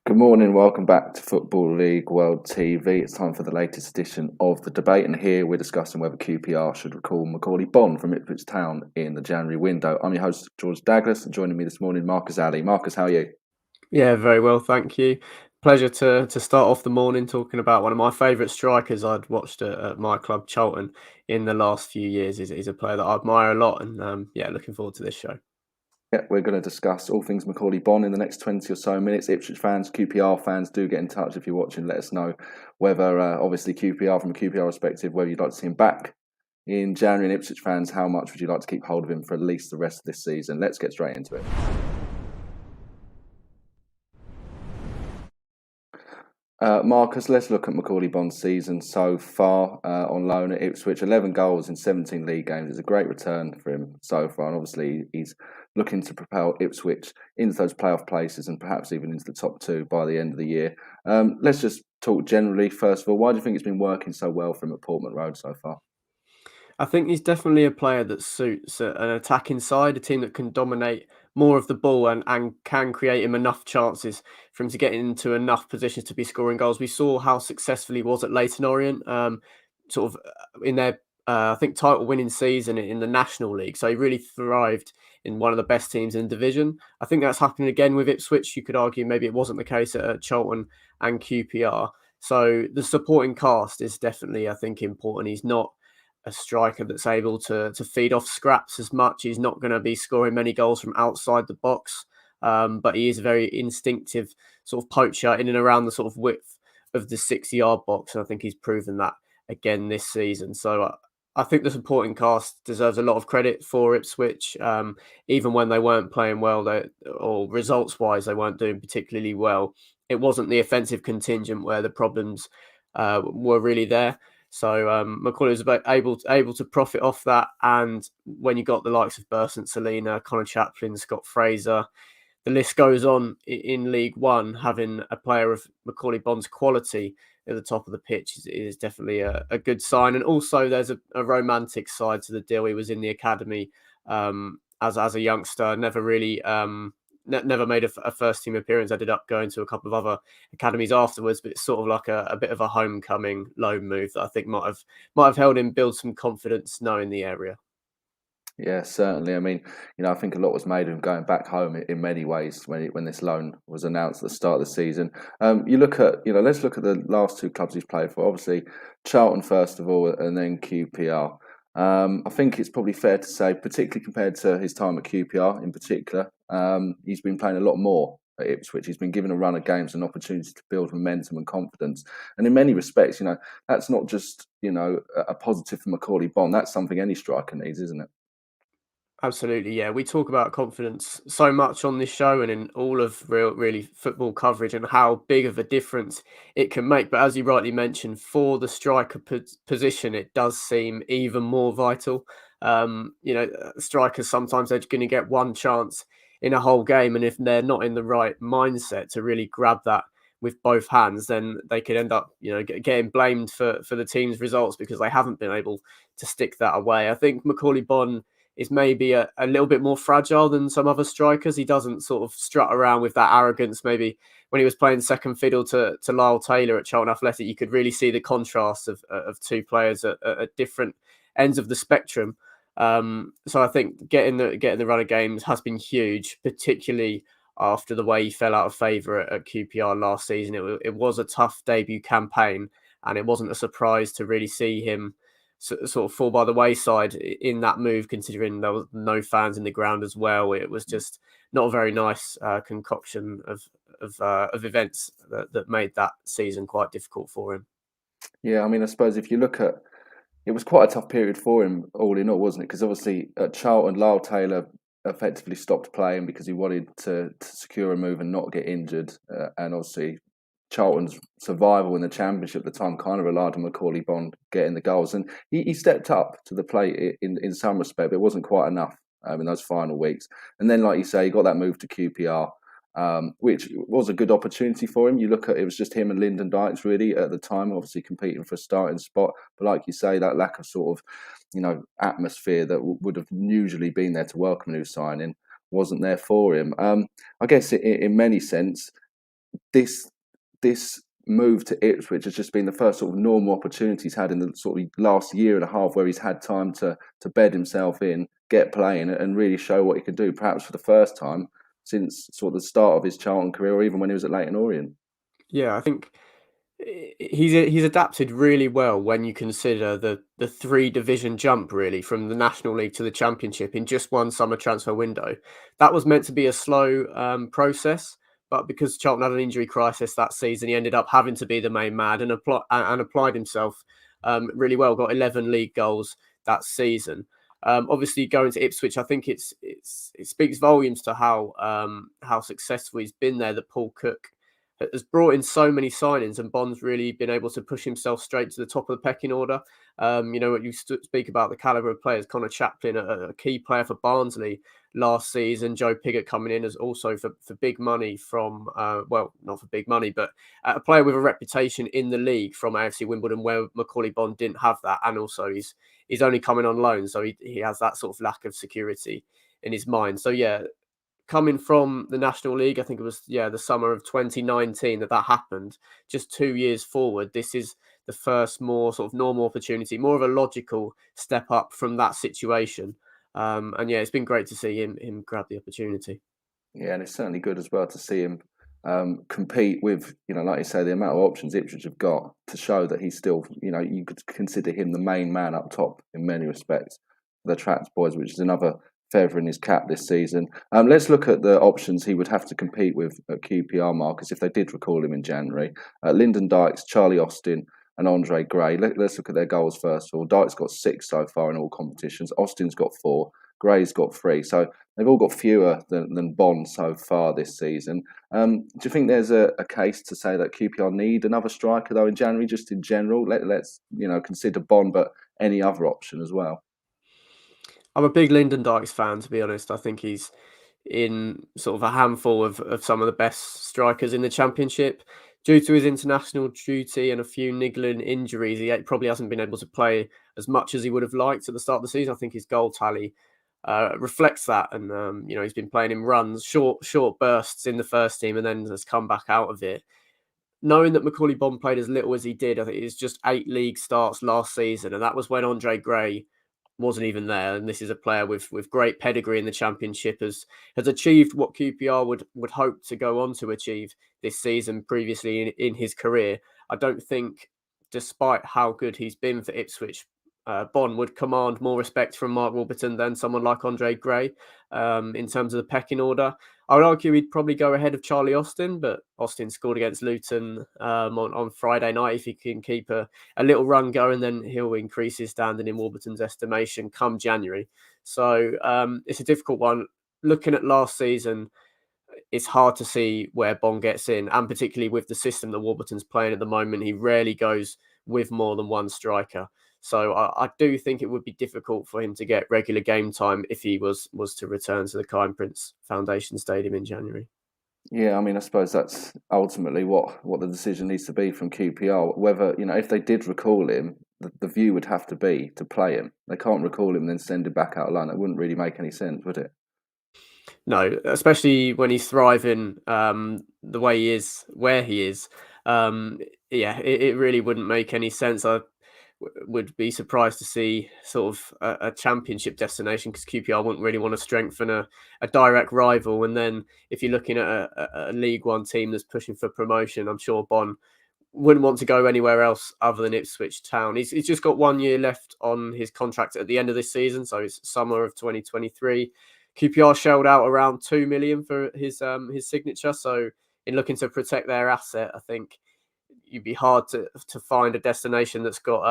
Good morning, welcome back to Football League World TV. It's time for the latest edition of the debate, and here we're discussing whether QPR should recall Macauley Bonne from Ipswich Town in the January window. I'm your host, George Dagless, and joining me this morning, Marcus Ally. Marcus, how are you? Yeah, very well, thank you. Pleasure to start off the morning talking about one of my favourite strikers I'd watched at my club, Charlton, in the last few years. He's a player that I admire a lot, and looking forward to this show. Yeah, we're going to discuss all things Macauley Bonne in the next 20 or so minutes. Ipswich fans, QPR fans, do get in touch if you're watching. Let us know whether, obviously, QPR, from a QPR perspective, whether you'd like to see him back in January, and Ipswich fans, how much would you like to keep hold of him for at least the rest of this season? Let's get straight into it. Marcus, let's look at Macauley Bonne's season so far on loan at Ipswich. 11 goals in 17 league games. It's a great return for him so far, and obviously he's looking to propel Ipswich into those playoff places and perhaps even into the top two by the end of the year. Let's just talk generally first of all. Why do you think it's been working so well for him at Portman Road so far? I think he's definitely a player that suits an attacking side, a team that can dominate more of the ball and can create him enough chances for him to get into enough positions to be scoring goals. We saw how successful he was at Leyton Orient, in their I think title winning season in the National League. So he really thrived in one of the best teams in the division. I think that's happening again with Ipswich. You could argue maybe it wasn't the case at Charlton and QPR. So the supporting cast is definitely, I think, important. He's not a striker that's able to feed off scraps as much. He's not going to be scoring many goals from outside the box, but he is a very instinctive sort of poacher in and around the sort of width of the 6-yard box. And I think he's proven that again this season. So I think the supporting cast deserves a lot of credit for Ipswich. Even when they weren't playing well, or results-wise, they weren't doing particularly well. It wasn't the offensive contingent where the problems were really there. So Macauley was able to profit off that, and when you got the likes of Bursant Salina, Connor Chaplin, Scott Fraser, the list goes on in League One. Having a player of Macauley Bonne's quality at the top of the pitch is definitely a good sign. And also, there's a romantic side to the deal. He was in the academy as a youngster, never really never made a first team appearance. Ended up going to a couple of other academies afterwards, but it's sort of like a bit of a homecoming loan move that I think might have helped him build some confidence knowing the area. Yeah, certainly. I mean, I think a lot was made of him going back home in many ways when this loan was announced at the start of the season. You look at, let's look at the last two clubs he's played for. Obviously, Charlton first of all, and then QPR. I think it's probably fair to say, particularly compared to his time at QPR in particular, he's been playing a lot more at Ipswich. He's been given a run of games and opportunity to build momentum and confidence. And in many respects, that's not just, a positive for Macauley Bonne. That's something any striker needs, isn't it? Absolutely, yeah. We talk about confidence so much on this show and in all of really football coverage and how big of a difference it can make. But as you rightly mentioned, for the striker position, it does seem even more vital. Strikers sometimes they're going to get one chance in a whole game, and if they're not in the right mindset to really grab that with both hands, then they could end up, getting blamed for the team's results because they haven't been able to stick that away. I think Macauley Bonne is maybe a little bit more fragile than some other strikers. He doesn't sort of strut around with that arrogance. Maybe when he was playing second fiddle to Lyle Taylor at Charlton Athletic, you could really see the contrast of two players at different ends of the spectrum. So I think getting the run of games has been huge, particularly after the way he fell out of favour at QPR last season. It was a tough debut campaign, and it wasn't a surprise to really see him sort of fall by the wayside in that move, considering there was no fans in the ground as well. It was just not a very nice concoction of events that made that season quite difficult for him. Yeah, I mean, I suppose if you look at it was quite a tough period for him, all in all, wasn't it? Because obviously at Charlton, Lyle Taylor effectively stopped playing because he wanted to secure a move and not get injured. And obviously, Charlton's survival in the Championship at the time kind of relied on Macauley Bonne getting the goals. And he stepped up to the plate in some respect, but it wasn't quite enough in those final weeks. And then, like you say, he got that move to QPR. Which was a good opportunity for him. You look at it was just him and Lyndon Dykes really at the time, obviously competing for a starting spot. But like you say, that lack of sort of atmosphere that would have usually been there to welcome a new signing wasn't there for him. I guess in many sense, this this move to Ipswich has just been the first sort of normal opportunity he's had in the sort of last year and a half, where he's had time to bed himself in, get playing, and really show what he can do. Perhaps for the first time since sort of the start of his Charlton career, or even when he was at Leyton Orient. Yeah, I think he's adapted really well when you consider the three division jump really from the National League to the Championship in just one summer transfer window. That was meant to be a slow process, but because Charlton had an injury crisis that season, he ended up having to be the main man and applied himself really well. Got 11 league goals that season. Obviously, going to Ipswich, I think it speaks volumes to how successful he's been there. That Paul Cook has brought in so many signings, and Bond's really been able to push himself straight to the top of the pecking order. When you speak about the caliber of players, Connor Chaplin, a key player for Barnsley last season, Joe Pigott coming in as also for big money from, well, not for big money, but a player with a reputation in the league from AFC Wimbledon, where Macauley Bonne didn't have that. And also he's only coming on loan, so he has that sort of lack of security in his mind. So yeah, coming from the National League, I think it was the summer of 2019 that happened. Just 2 years forward, this is the first more sort of normal opportunity, more of a logical step up from that situation. And yeah, it's been great to see him grab the opportunity. Yeah, and it's certainly good as well to see him compete with, like you say, the amount of options Ipswich have got to show that he's still, you could consider him the main man up top in many respects. The Tracks boys, which is another feather in his cap this season. Let's look at the options he would have to compete with at QPR, Marcus, if they did recall him in January. Lyndon Dykes, Charlie Austin, and Andre Gray. Let's look at their goals first of all. Dykes got 6 so far in all competitions. Austin's got 4. Gray's got 3. So they've all got fewer than Bonne so far this season. Do you think there's a case to say that QPR need another striker though in January, just in general? Let's consider Bonne, but any other option as well. I'm a big Lyndon Dykes fan, to be honest. I think he's in sort of a handful of some of the best strikers in the Championship. Due to his international duty and a few niggling injuries, he probably hasn't been able to play as much as he would have liked at the start of the season. I think his goal tally reflects that, and he's been playing in runs, short bursts in the first team, and then has come back out of it. Knowing that Macauley Bonne played as little as he did, I think it's just 8 league starts last season, and that was when Andre Gray wasn't even there. And this is a player with great pedigree in the Championship, has achieved what QPR would hope to go on to achieve this season previously in his career. I don't think, despite how good he's been for Ipswich, Bonne would command more respect from Mark Warburton than someone like Andre Gray in terms of the pecking order. I would argue he'd probably go ahead of Charlie Austin, but Austin scored against Luton on Friday night. If he can keep a little run going, then he'll increase his standing in Warburton's estimation come January. So it's a difficult one. Looking at last season, it's hard to see where Bonne gets in, and particularly with the system that Warburton's playing at the moment, he rarely goes with more than one striker. So I do think it would be difficult for him to get regular game time if he was to return to the Kind Prince Foundation Stadium in January. Yeah, I mean, I suppose that's ultimately what the decision needs to be from QPR. Whether, if they did recall him, the view would have to be to play him. They can't recall him and then send him back out alone. It wouldn't really make any sense, would it? No, especially when he's thriving the way he is, where he is. Yeah, it really wouldn't make any sense. Would be surprised to see sort of a championship destination, because QPR wouldn't really want to strengthen a direct rival. And then if you're looking at a League One team that's pushing for promotion, I'm sure Bonne wouldn't want to go anywhere else other than Ipswich Town. He's just got 1 year left on his contract at the end of this season, so it's summer of 2023. QPR shelled out around 2 million for his signature. So in looking to protect their asset, I think you'd be hard to find a destination that's got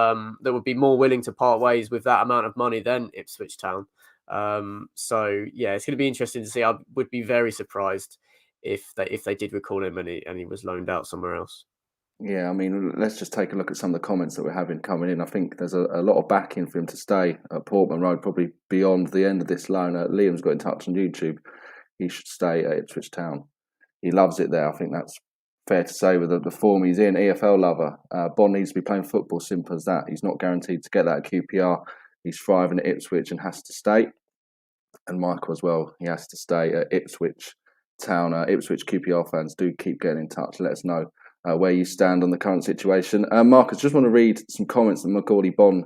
that would be more willing to part ways with that amount of money than Ipswich Town. So yeah, it's going to be interesting to see. I would be very surprised if they did recall him and he was loaned out somewhere else. Yeah, I mean, let's just take a look at some of the comments that we're having coming in. I think there's a lot of backing for him to stay at Portman Road, probably beyond the end of this loan. Liam's got in touch on YouTube. He should stay at Ipswich Town. He loves it there. I think that's fair to say with the form he's in. EFL lover. Bonne needs to be playing football, simple as that. He's not guaranteed to get that at QPR. He's thriving at Ipswich and has to stay. And Michael as well, he has to stay at Ipswich Town, Ipswich QPR fans, do keep getting in touch. Let us know where you stand on the current situation. Marcus, just want to read some comments that Macauley Bonne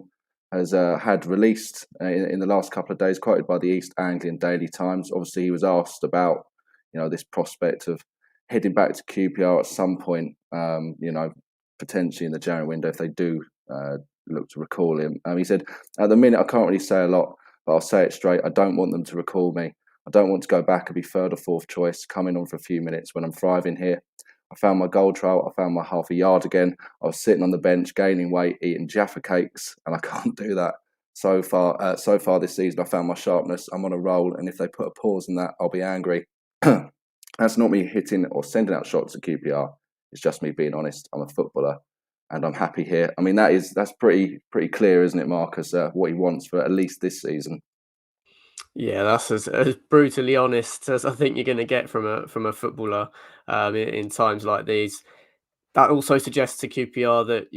has had released in the last couple of days, quoted by the East Anglian Daily Times. Obviously, he was asked about this prospect of heading back to QPR at some point, potentially in the January window if they do look to recall him. He said, "At the minute, I can't really say a lot, but I'll say it straight. I don't want them to recall me. I don't want to go back and be third or fourth choice, coming on for a few minutes when I'm thriving here. I found my goal trail. I found my half a yard again. I was sitting on the bench, gaining weight, eating Jaffa cakes, and I can't do that. So far this season, I found my sharpness. I'm on a roll, and if they put a pause in that, I'll be angry. That's not me hitting or sending out shots at QPR. It's just me being honest. I'm a footballer, and I'm happy here. I mean, that's pretty clear, isn't it, Marcus? What he wants for at least this season." Yeah, that's as brutally honest as I think you're going to get from a footballer in times like these. That also suggests to QPR that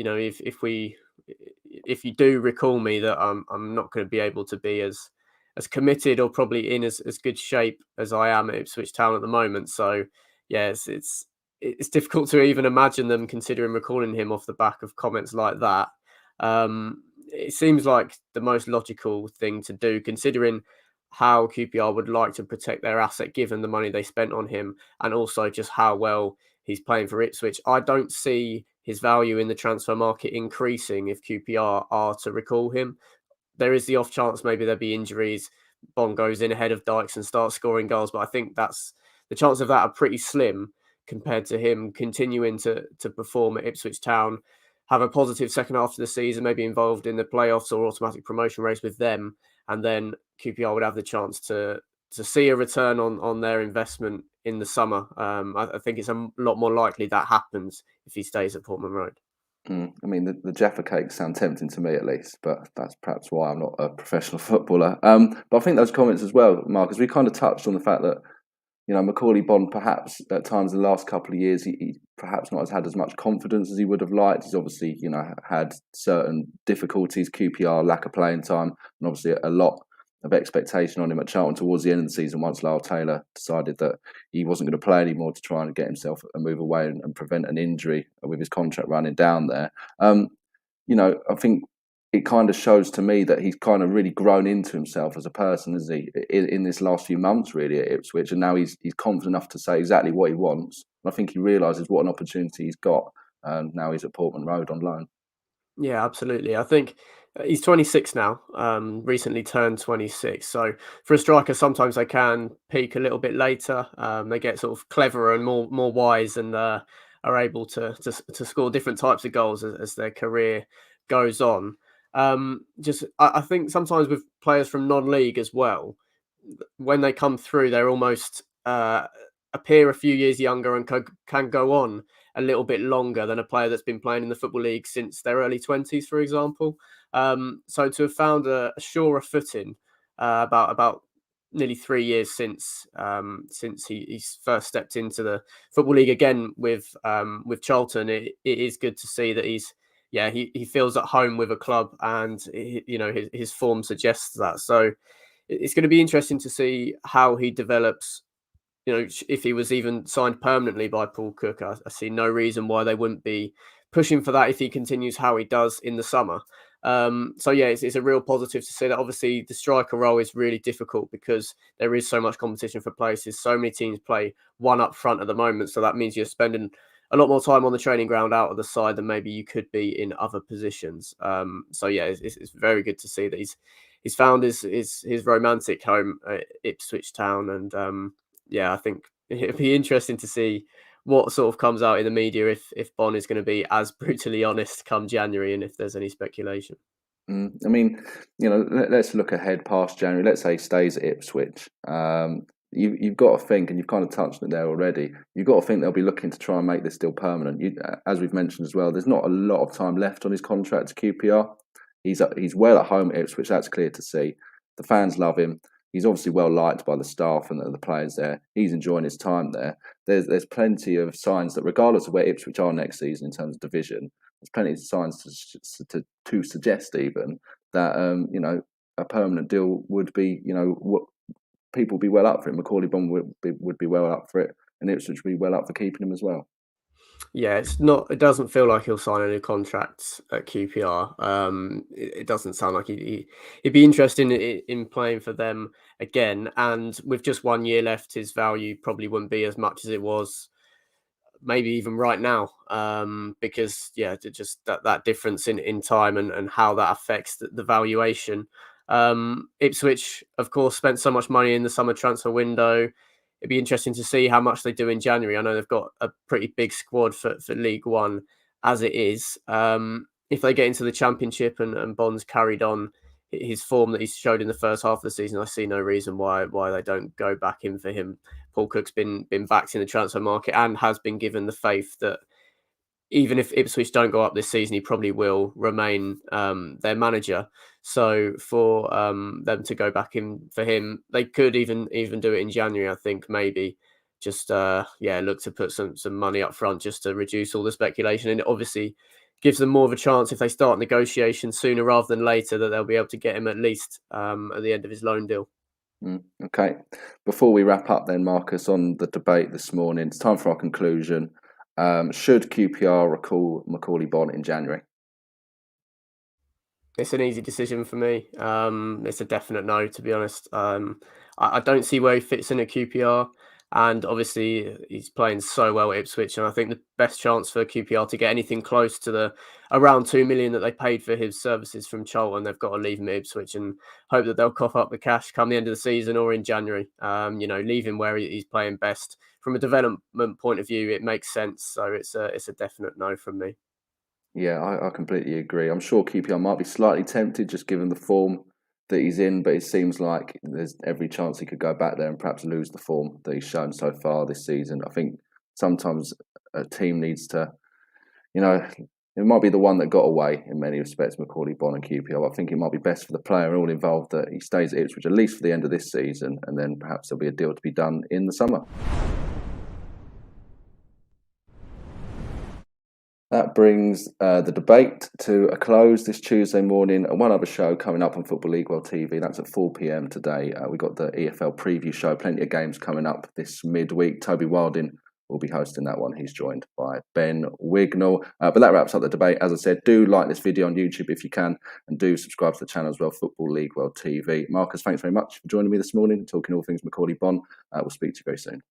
if you do recall me, that I'm not going to be able to be as committed or probably in as good shape as I am at Ipswich Town at the moment. So yeah, it's difficult to even imagine them considering recalling him off the back of comments like that. It seems like the most logical thing to do, considering how QPR would like to protect their asset given the money they spent on him, and also just how well he's playing for Ipswich. I don't see his value in the transfer market increasing if QPR are to recall him. There is the off chance maybe there'll be injuries. Bond goes in ahead of Dykes and starts scoring goals, but I think that's the chance of that are pretty slim compared to him continuing to perform at Ipswich Town, have a positive second half of the season, maybe involved in the playoffs or automatic promotion race with them, and then QPR would have the chance to see a return on their investment in the summer. I think it's a lot more likely that happens if he stays at Portman Road. I mean, the Jaffa cakes sound tempting to me at least, but that's perhaps why I'm not a professional footballer. But I think those comments as well, Marcus, we kind of touched on the fact that Macauley Bonne perhaps at times in the last couple of years he perhaps not has had as much confidence as he would have liked. He's obviously had certain difficulties, QPR, lack of playing time, and obviously a lot of expectation on him at Charlton towards the end of the season once Lyle Taylor decided that he wasn't going to play anymore to try and get himself a move away and prevent an injury with his contract running down there. I think it kind of shows to me that he's kind of really grown into himself as a person, isn't he, in this last few months, really, at Ipswich. And now he's confident enough to say exactly what he wants. And I think he realises what an opportunity he's got. Now he's at Portman Road on loan. Yeah, absolutely. I think he's 26 now, recently turned 26. So for a striker, sometimes they can peak a little bit later. They get sort of cleverer and more wise, and are able to score different types of goals as their career goes on. I think sometimes with players from non-league as well, when they come through, they're almost appear a few years younger and can go on a little bit longer than a player that's been playing in the Football League since their early 20s, for example. So to have found a surer footing about nearly 3 years since he's first stepped into the Football League again with Charlton, it is good to see that he feels at home with a club, and his form suggests that. So it's going to be interesting to see how he develops. If he was even signed permanently by Paul Cook, I see no reason why they wouldn't be pushing for that if he continues how he does in the summer. So yeah, it's a real positive to see that. Obviously, the striker role is really difficult because there is so much competition for places. So many teams play one up front at the moment, so that means you're spending a lot more time on the training ground out of the side than maybe you could be in other positions. So yeah, it's very good to see that he's found his romantic home at Ipswich Town, and yeah, I think it'd be interesting to see what sort of comes out in the media if Bonne is going to be as brutally honest come January, and if there's any speculation. I mean, let's look ahead past January. Let's say he stays at Ipswich. You've got to think, and you've kind of touched on it there already. You've got to think they'll be looking to try and make this deal permanent. As we've mentioned as well, there's not a lot of time left on his contract to QPR. He's well at home at Ipswich. That's clear to see. The fans love him. He's obviously well liked by the staff and the players there. He's enjoying his time there. There's plenty of signs that, regardless of where Ipswich are next season in terms of division, there's plenty of signs to suggest even that a permanent deal would be people would be well up for it. Macauley Bonne would be well up for it, and Ipswich would be well up for keeping him as well. Yeah, it's not. It doesn't feel like he'll sign a new contract at QPR. It doesn't sound like he'd be interested in playing for them again. And with just 1 year left, his value probably wouldn't be as much as it was maybe even right now, because just that difference in time and how that affects the valuation. Ipswich, of course, spent so much money in the summer transfer window. It'd be interesting to see how much they do in January. I know they've got a pretty big squad for League One as it is. If they get into the Championship and Bond's carried on his form that he's showed in the first half of the season, I see no reason why they don't go back in for him. Paul Cook's been backed in the transfer market and has been given the faith that even if Ipswich don't go up this season, he probably will remain their manager. So for them to go back in for him, they could even do it in January. I think maybe just look to put some money up front just to reduce all the speculation, and it obviously gives them more of a chance if they start negotiations sooner rather than later that they'll be able to get him at least at the end of his loan deal. Okay. Before we wrap up then, Marcus, on the debate this morning, it's time for our conclusion. Should QPR recall Macauley Bonne in January? It's an easy decision for me. It's a definite no, to be honest. I don't see where he fits in at QPR, and obviously he's playing so well at Ipswich. And I think the best chance for QPR to get anything close to the around 2 million that they paid for his services from Charlton, they've got to leave him at Ipswich and hope that they'll cough up the cash come the end of the season or in January. Leave him where he's playing best. From a development point of view, it makes sense. So it's a definite no from me. Yeah, I completely agree. I'm sure QPR might be slightly tempted just given the form that he's in, but it seems like there's every chance he could go back there and perhaps lose the form that he's shown so far this season. I think sometimes a team needs to, it might be the one that got away in many respects, Macauley Bonne and QPR. I think it might be best for the player and all involved that he stays at Ipswich at least for the end of this season, and then perhaps there'll be a deal to be done in the summer. That brings the debate to a close this Tuesday morning. And one other show coming up on Football League World TV. That's at 4 p.m. today. We've got the EFL preview show. Plenty of games coming up this midweek. Toby Wilding will be hosting that one. He's joined by Ben Wignall. But that wraps up the debate. As I said, do like this video on YouTube if you can. And do subscribe to the channel as well, Football League World TV. Marcus, thanks very much for joining me this morning, talking all things Macauley Bonne. We'll speak to you very soon.